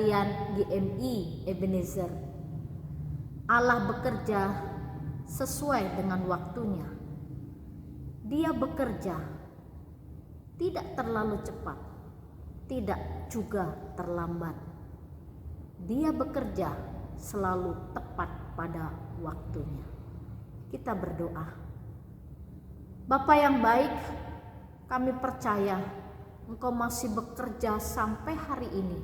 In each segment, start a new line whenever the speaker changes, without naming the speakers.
harian GMI Ebenezer. Allah bekerja sesuai dengan waktunya. Dia bekerja tidak terlalu cepat, tidak juga terlambat. Dia bekerja selalu tepat pada waktunya. Kita berdoa. Bapa yang baik, kami percaya Engkau masih bekerja sampai hari ini,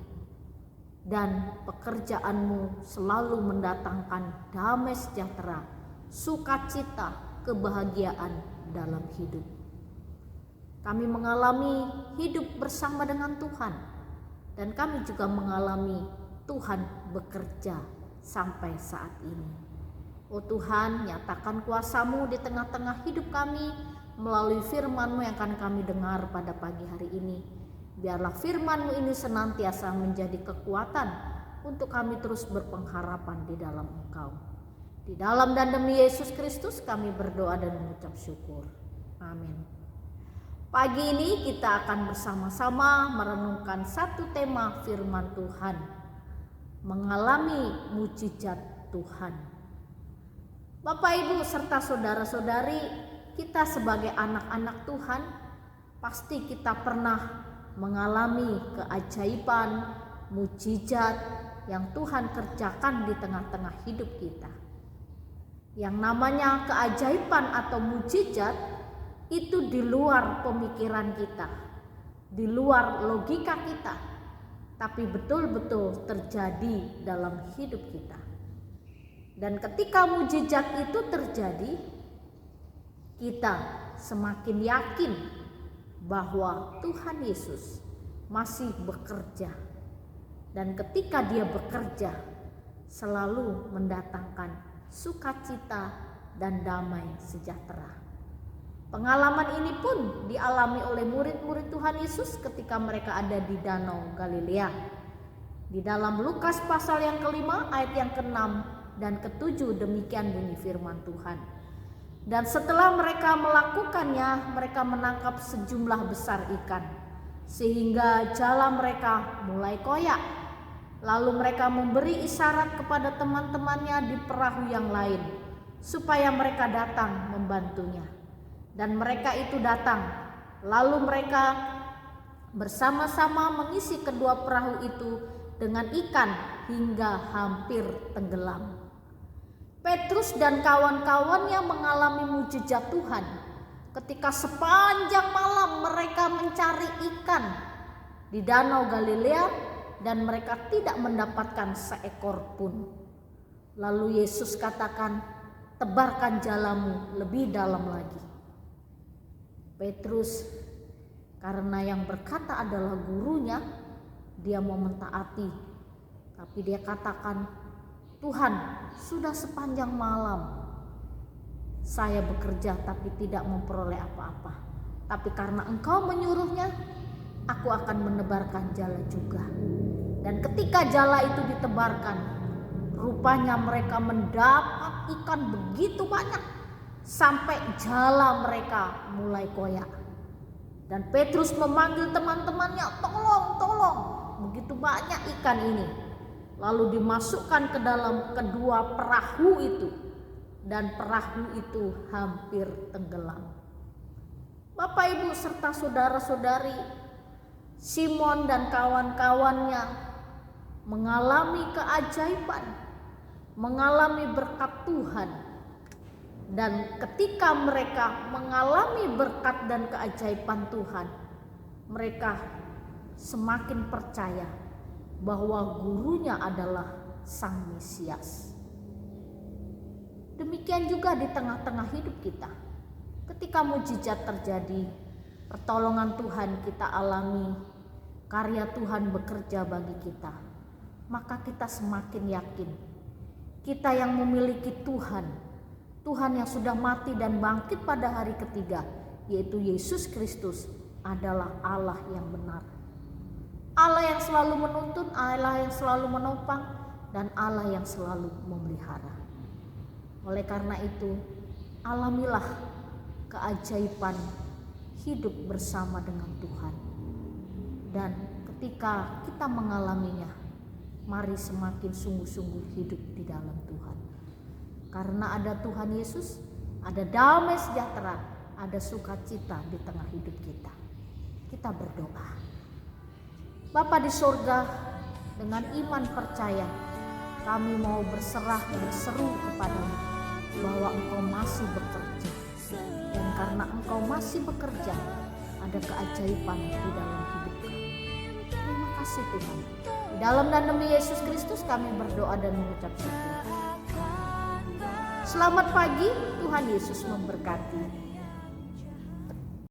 dan pekerjaan-Mu selalu mendatangkan damai sejahtera, sukacita, kebahagiaan dalam hidup. Kami mengalami hidup bersama dengan Tuhan, dan kami juga mengalami Tuhan bekerja sampai saat ini. Oh Tuhan, nyatakan kuasa-Mu di tengah-tengah hidup kami melalui firman-Mu yang akan kami dengar pada pagi hari ini. Biarlah firman-Mu ini senantiasa menjadi kekuatan untuk kami terus berpengharapan di dalam Engkau. Di dalam dan demi Yesus Kristus kami berdoa dan mengucap syukur. Amin. Pagi ini kita akan bersama-sama merenungkan satu tema firman Tuhan, mengalami mujizat Tuhan. Bapak, Ibu, serta saudara-saudari, kita sebagai anak-anak Tuhan, pasti kita pernah mengalami keajaiban, mujizat yang Tuhan kerjakan di tengah-tengah hidup kita. Yang namanya keajaiban atau mujizat itu di luar pemikiran kita, di luar logika kita, tapi betul-betul terjadi dalam hidup kita. Dan ketika mujizat itu terjadi, kita semakin yakin bahwa Tuhan Yesus masih bekerja. Dan ketika Dia bekerja, selalu mendatangkan sukacita dan damai sejahtera. Pengalaman ini pun dialami oleh murid-murid Tuhan Yesus ketika mereka ada di Danau Galilea. Di dalam Lukas pasal yang ke-5 ayat yang ke-6 dan ke-7 demikian bunyi firman Tuhan. Dan setelah mereka melakukannya, mereka menangkap sejumlah besar ikan, sehingga jala mereka mulai koyak. Lalu mereka memberi isyarat kepada teman-temannya di perahu yang lain, supaya mereka datang membantunya. Dan mereka itu datang, lalu mereka bersama-sama mengisi kedua perahu itu dengan ikan hingga hampir tenggelam. Petrus dan kawan-kawannya mengalami mujizat Tuhan ketika sepanjang malam mereka mencari ikan di Danau Galilea dan mereka tidak mendapatkan seekor pun. Lalu Yesus katakan, "Tebarkan jalamu lebih dalam lagi." Petrus, karena yang berkata adalah gurunya, dia mau mentaati. Tapi dia katakan, "Tuhan, sudah sepanjang malam saya bekerja tapi tidak memperoleh apa-apa. Tapi karena Engkau menyuruhnya, aku akan menebarkan jala juga." Dan ketika jala itu ditebarkan, rupanya mereka mendapat ikan begitu banyak sampai jala mereka mulai koyak. Dan Petrus memanggil teman-temannya, tolong, begitu banyak ikan ini. Lalu dimasukkan ke dalam kedua perahu itu, dan perahu itu hampir tenggelam. Bapak, Ibu, serta saudara-saudari, Simon dan kawan-kawannya mengalami keajaiban, mengalami berkat Tuhan. Dan ketika mereka mengalami berkat dan keajaiban Tuhan, mereka semakin percaya bahwa gurunya adalah Sang Mesias. Demikian juga di tengah-tengah hidup kita. Ketika mujizat terjadi, pertolongan Tuhan kita alami, karya Tuhan bekerja bagi kita, maka kita semakin yakin kita yang memiliki Tuhan yang sudah mati dan bangkit pada hari ketiga, yaitu Yesus Kristus, adalah Allah yang benar. Allah yang selalu menuntun, Allah yang selalu menopang, dan Allah yang selalu memelihara. Oleh karena itu, alamilah keajaiban hidup bersama dengan Tuhan. Dan ketika kita mengalaminya, mari semakin sungguh-sungguh hidup di dalam Tuhan. Karena ada Tuhan Yesus, ada damai sejahtera, ada sukacita di tengah hidup kita. Kita berdoa. Bapa di sorga, dengan iman percaya, kami mau berserah dan berseru kepadamu bahwa Engkau masih bekerja. Dan karena Engkau masih bekerja, ada keajaiban di dalam hidup kami. Terima kasih Tuhan. Di dalam dan demi Yesus Kristus kami berdoa dan mengucap syukur. Selamat pagi, Tuhan Yesus memberkati.